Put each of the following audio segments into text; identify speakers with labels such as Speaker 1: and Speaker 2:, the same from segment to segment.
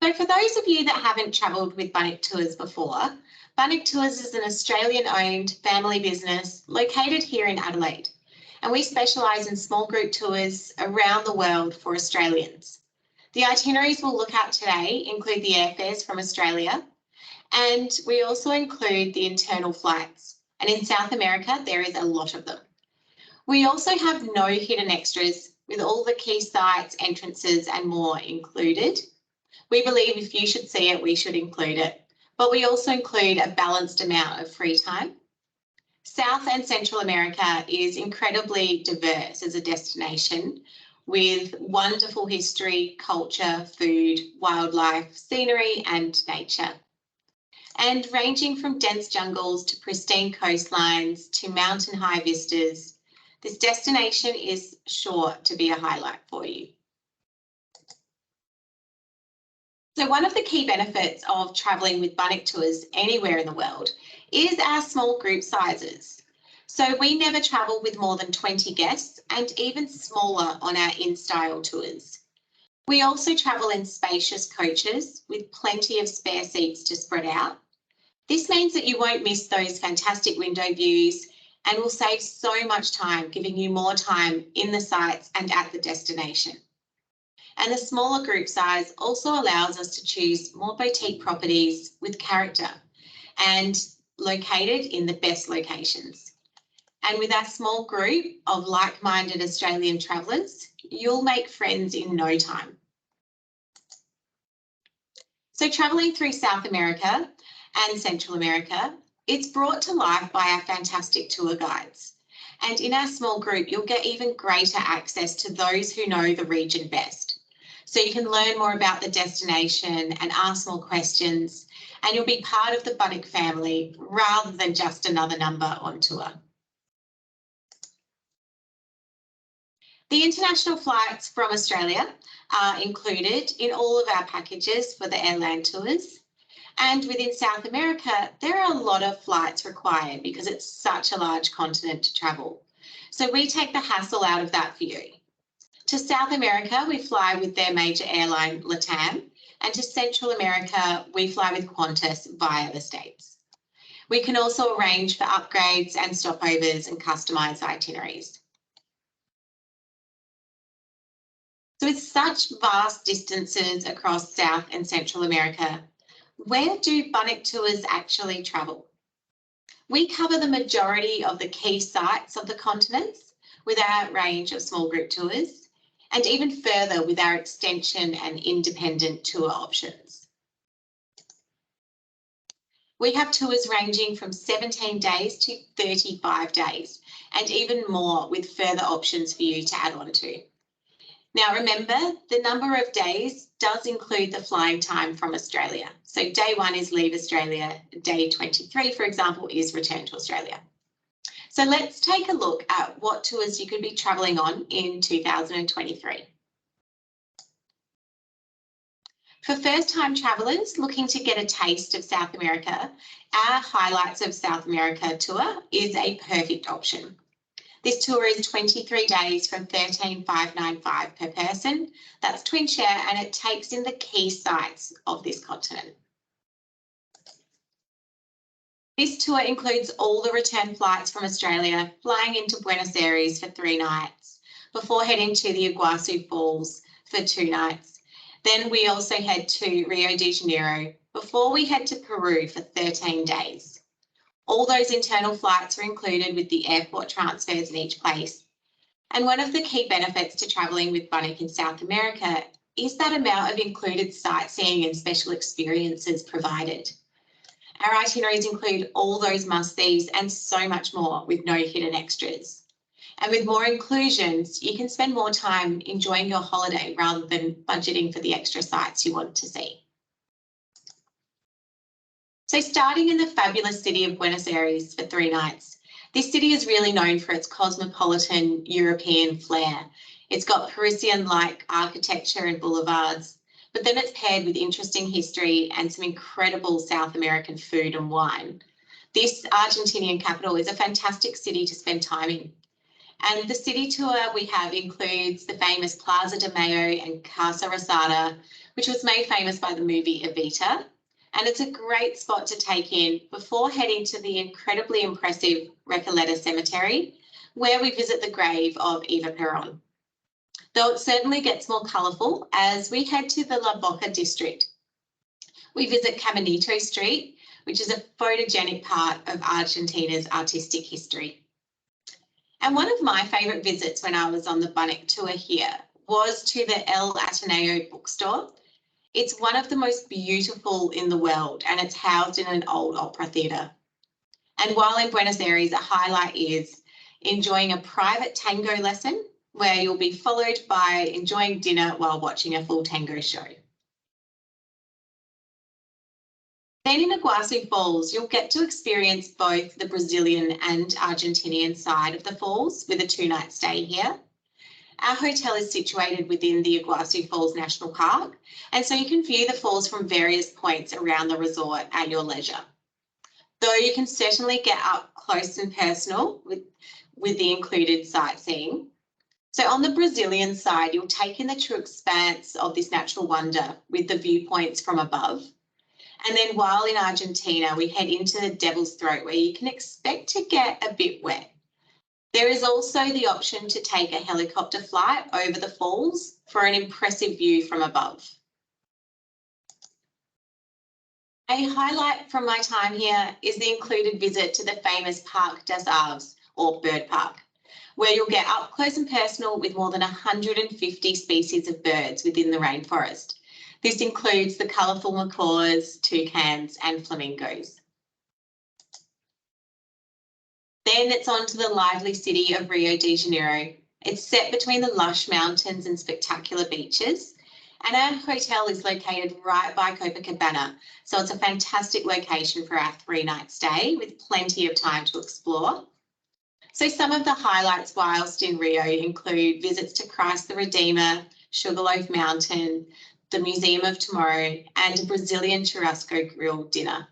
Speaker 1: So for those of you that haven't travelled with Bunnik Tours before, Bunnik Tours is an Australian-owned family business located here in Adelaide, and we specialise in small group tours around the world for Australians. The itineraries we'll look at today include the airfares from Australia, and we also include the internal flights. And in South America, there is a lot of them. We also have no hidden extras with all the key sites, entrances and more included. We believe if you should see it, we should include it. But we also include a balanced amount of free time. South and Central America is incredibly diverse as a destination with wonderful history, culture, food, wildlife, scenery and nature. And ranging from dense jungles to pristine coastlines to mountain high vistas, this destination is sure to be a highlight for you. So one of the key benefits of travelling with Bunnik Tours anywhere in the world is our small group sizes. So we never travel with more than 20 guests and even smaller on our in-style tours. We also travel in spacious coaches with plenty of spare seats to spread out. This means that you won't miss those fantastic window views and will save so much time, giving you more time in the sites and at the destination. And the smaller group size also allows us to choose more boutique properties with character and located in the best locations. And with our small group of like-minded Australian travellers, you'll make friends in no time. So travelling through South America and Central America, it's brought to life by our fantastic tour guides. And in our small group, you'll get even greater access to those who know the region best. So you can learn more about the destination and ask more questions, and you'll be part of the Bunnik family rather than just another number on tour. The international flights from Australia are included in all of our packages for the airland tours. And within South America, there are a lot of flights required because it's such a large continent to travel. So we take the hassle out of that for you. To South America, we fly with their major airline, LATAM, and to Central America, we fly with Qantas via the States. We can also arrange for upgrades and stopovers and customised itineraries. So with such vast distances across South and Central America, where do Bunnik Tours actually travel? We cover the majority of the key sites of the continents with our range of small group tours, and even further with our extension and independent tour options. We have tours ranging from 17 days to 35 days, and even more with further options for you to add on to. Now remember, the number of days does include the flying time from Australia. So day 1 is leave Australia, day 23, for example, is return to Australia. So let's take a look at what tours you could be travelling on in 2023. For first-time travellers looking to get a taste of South America, our Highlights of South America tour is a perfect option. This tour is 23 days from $13,595 per person. That's twin share, and it takes in the key sites of this continent. This tour includes all the return flights from Australia, flying into Buenos Aires for 3 nights, before heading to the Iguazu Falls for 2 nights. Then we also head to Rio de Janeiro before we head to Peru for 13 days. All those internal flights are included with the airport transfers in each place. And one of the key benefits to travelling with Bunnik in South America is that amount of included sightseeing and special experiences provided. Our itineraries include all those must-sees and so much more with no hidden extras. And with more inclusions, you can spend more time enjoying your holiday rather than budgeting for the extra sites you want to see. So starting in the fabulous city of Buenos Aires for 3 nights, this city is really known for its cosmopolitan European flair. It's got Parisian-like architecture and boulevards, but then it's paired with interesting history and some incredible South American food and wine. This Argentinian capital is a fantastic city to spend time in. And the city tour we have includes the famous Plaza de Mayo and Casa Rosada, which was made famous by the movie Evita. And it's a great spot to take in before heading to the incredibly impressive Recoleta Cemetery, where we visit the grave of Eva Perón. Though it certainly gets more colourful as we head to the La Boca district. We visit Caminito Street, which is a photogenic part of Argentina's artistic history. And one of my favourite visits when I was on the Bunnik tour here was to the El Ateneo bookstore. It's one of the most beautiful in the world and it's housed in an old opera theatre. And while in Buenos Aires, a highlight is enjoying a private tango lesson where you'll be followed by enjoying dinner while watching a full tango show. Then in Iguazu Falls, you'll get to experience both the Brazilian and Argentinian side of the falls with a 2-night stay here. Our hotel is situated within the Iguazu Falls National Park, and so you can view the falls from various points around the resort at your leisure. Though you can certainly get up close and personal with the included sightseeing. So on the Brazilian side, you'll take in the true expanse of this natural wonder with the viewpoints from above. And then while in Argentina, we head into the Devil's Throat where you can expect to get a bit wet. There is also the option to take a helicopter flight over the falls for an impressive view from above. A highlight from my time here is the included visit to the famous Parc des Aves, or Bird Park, where you'll get up close and personal with more than 150 species of birds within the rainforest. This includes the colourful macaws, toucans and flamingos. Then it's on to the lively city of Rio de Janeiro. It's set between the lush mountains and spectacular beaches. And our hotel is located right by Copacabana, so it's a fantastic location for our 3-night stay with plenty of time to explore. So some of the highlights whilst in Rio include visits to Christ the Redeemer, Sugarloaf Mountain, the Museum of Tomorrow, and a Brazilian churrasco grill dinner.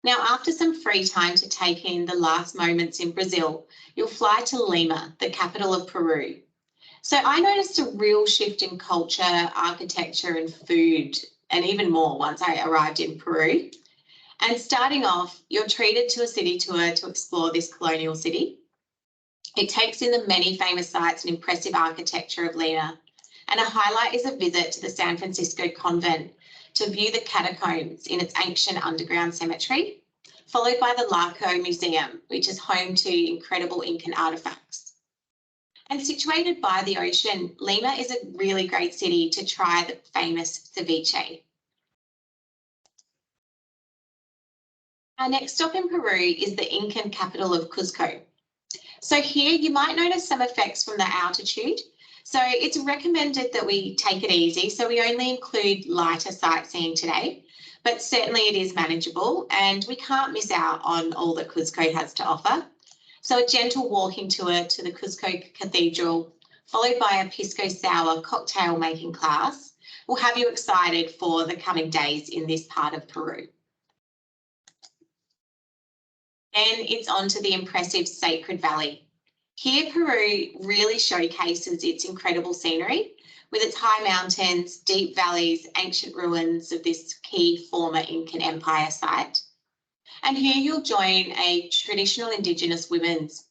Speaker 1: Now, after some free time to take in the last moments in Brazil, you'll fly to Lima, the capital of Peru. So I noticed a real shift in culture, architecture and food, and even more once I arrived in Peru. And starting off, you're treated to a city tour to explore this colonial city. It takes in the many famous sites and impressive architecture of Lima. And a highlight is a visit to the San Francisco convent to view the catacombs in its ancient underground cemetery, followed by the Larco Museum, which is home to incredible Incan artifacts. And situated by the ocean, Lima is a really great city to try the famous ceviche. Our next stop in Peru is the Incan capital of Cusco. So here you might notice some effects from the altitude. So it's recommended that we take it easy. So we only include lighter sightseeing today, but certainly it is manageable and we can't miss out on all that Cusco has to offer. So a gentle walking tour to the Cusco Cathedral, followed by a pisco sour cocktail making class, will have you excited for the coming days in this part of Peru. Then it's on to the impressive Sacred Valley. Here, Peru really showcases its incredible scenery with its high mountains, deep valleys, ancient ruins of this key former Incan Empire site. And here you'll join a traditional Indigenous women's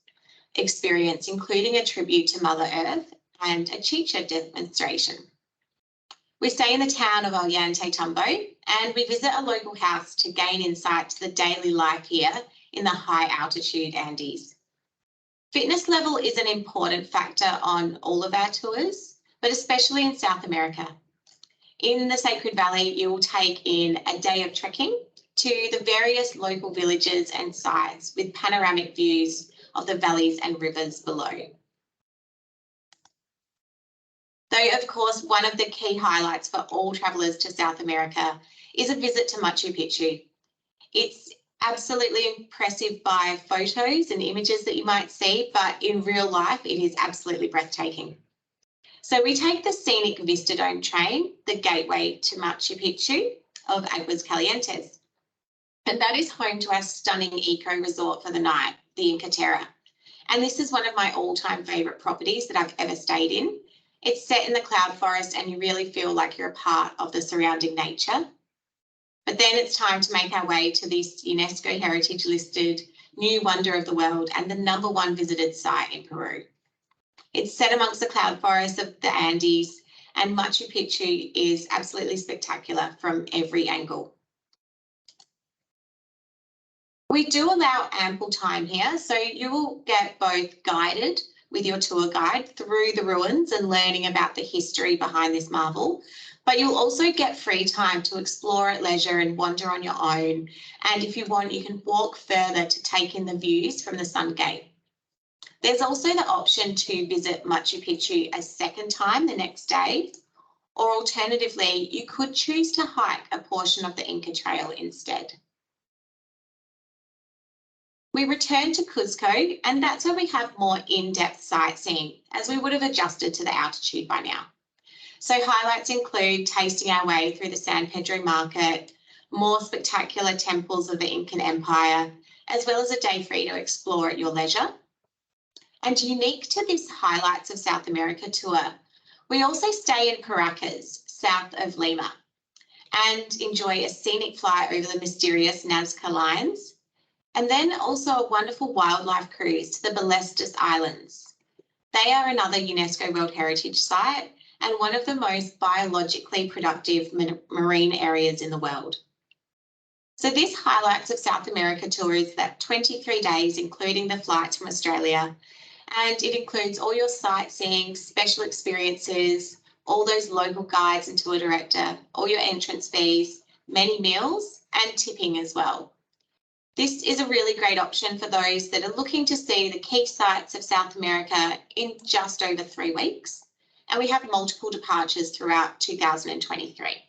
Speaker 1: experience, including a tribute to Mother Earth and a chicha demonstration. We stay in the town of Ollantaytambo and we visit a local house to gain insight to the daily life here in the high altitude Andes. Fitness level is an important factor on all of our tours, but especially in South America. In the Sacred Valley, you will take in a day of trekking to the various local villages and sites with panoramic views of the valleys and rivers below. Though, of course, one of the key highlights for all travellers to South America is a visit to Machu Picchu. It's absolutely impressive by photos and images that you might see, but in real life, it is absolutely breathtaking. So we take the scenic Vista Dome train, the gateway to Machu Picchu of Aguas Calientes. and that is home to our stunning eco resort for the night, the Inca Trail. And this is one of my all-time favourite properties that I've ever stayed in. It's set in the cloud forest and you really feel like you're a part of the surrounding nature. But then it's time to make our way to this UNESCO Heritage listed new wonder of the world and the #1 visited site in Peru. It's set amongst the cloud forests of the Andes, and Machu Picchu is absolutely spectacular from every angle. We do allow ample time here, so you will get both guided with your tour guide through the ruins and learning about the history behind this marvel, but you'll also get free time to explore at leisure and wander on your own. And if you want, you can walk further to take in the views from the Sun Gate. There's also the option to visit Machu Picchu a second time the next day, or alternatively, you could choose to hike a portion of the Inca Trail instead. We return to Cuzco, and that's where we have more in-depth sightseeing, as we would have adjusted to the altitude by now. So highlights include tasting our way through the San Pedro market, more spectacular temples of the Incan Empire, as well as a day free to explore at your leisure. And unique to this Highlights of South America tour, we also stay in Paracas, south of Lima, and enjoy a scenic flight over the mysterious Nazca Lines, and then also a wonderful wildlife cruise to the Ballestas Islands. They are another UNESCO World Heritage site and one of the most biologically productive marine areas in the world. So this Highlights of South America tour is that 23 days, including the flights from Australia, and it includes all your sightseeing, special experiences, all those local guides and tour director, all your entrance fees, many meals, and tipping as well. This is a really great option for those that are looking to see the key sites of South America in just over 3 weeks, and we have multiple departures throughout 2023.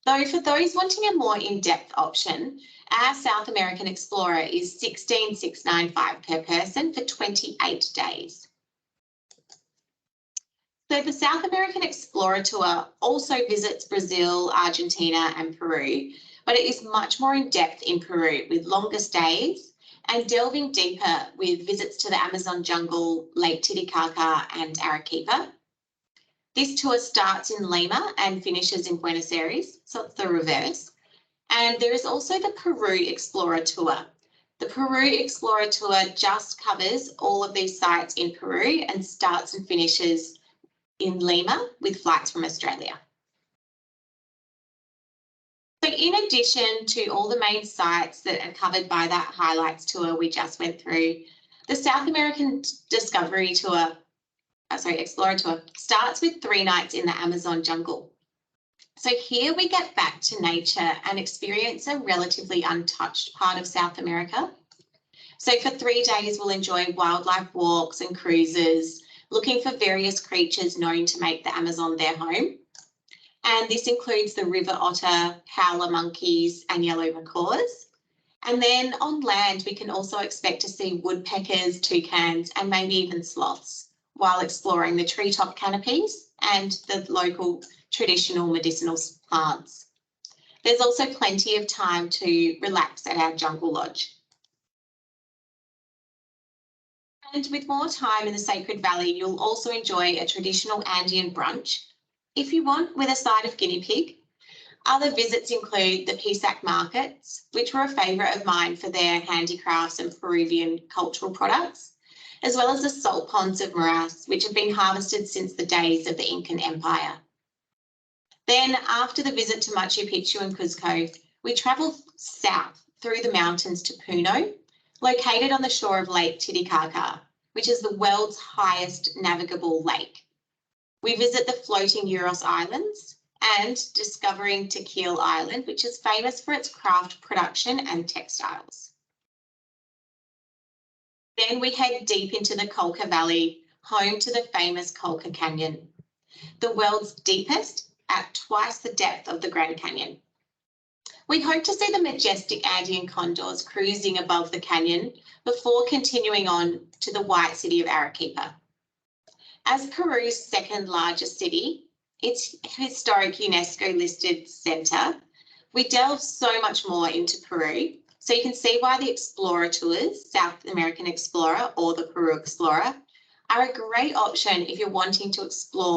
Speaker 1: Though for those wanting a more in-depth option, our South American Explorer is $16,695 per person for 28 days. So the South American Explorer tour also visits Brazil, Argentina and Peru, but it is much more in depth in Peru with longer stays and delving deeper with visits to the Amazon jungle, Lake Titicaca and Arequipa. This tour starts in Lima and finishes in Buenos Aires, so it's the reverse. And there is also the Peru Explorer tour. The Peru Explorer tour just covers all of these sites in Peru and starts and finishes in Lima with flights from Australia. So in addition to all the main sites that are covered by that Highlights tour we just went through, the South American Explorer tour starts with 3 nights in the Amazon jungle. So here we get back to nature and experience a relatively untouched part of South America. So for 3 days, we'll enjoy wildlife walks and cruises, looking for various creatures known to make the Amazon their home. And this includes the river otter, howler monkeys and yellow macaws. And then on land, we can also expect to see woodpeckers, toucans and maybe even sloths while exploring the treetop canopies and the local traditional medicinal plants. There's also plenty of time to relax at our jungle lodge. And with more time in the Sacred Valley, you'll also enjoy a traditional Andean brunch, if you want, with a side of guinea pig. Other visits include the Pisac markets, which were a favourite of mine for their handicrafts and Peruvian cultural products, as well as the salt ponds of morass, which have been harvested since the days of the Incan Empire. Then, after the visit to Machu Picchu and Cuzco, we travel south through the mountains to Puno, located on the shore of Lake Titicaca, which is the world's highest navigable lake. We visit the floating Uros Islands and discovering Tequil Island, which is famous for its craft production and textiles. Then we head deep into the Colca Valley, home to the famous Colca Canyon, the world's deepest at twice the depth of the Grand Canyon. We hope to see the majestic Andean condors cruising above the canyon before continuing on to the white city of Arequipa. As Peru's second largest city, its historic UNESCO listed centre We delve so much more into Peru, so you can see why the Explorer tours, South American Explorer or the Peru Explorer, are a great option if you're wanting to explore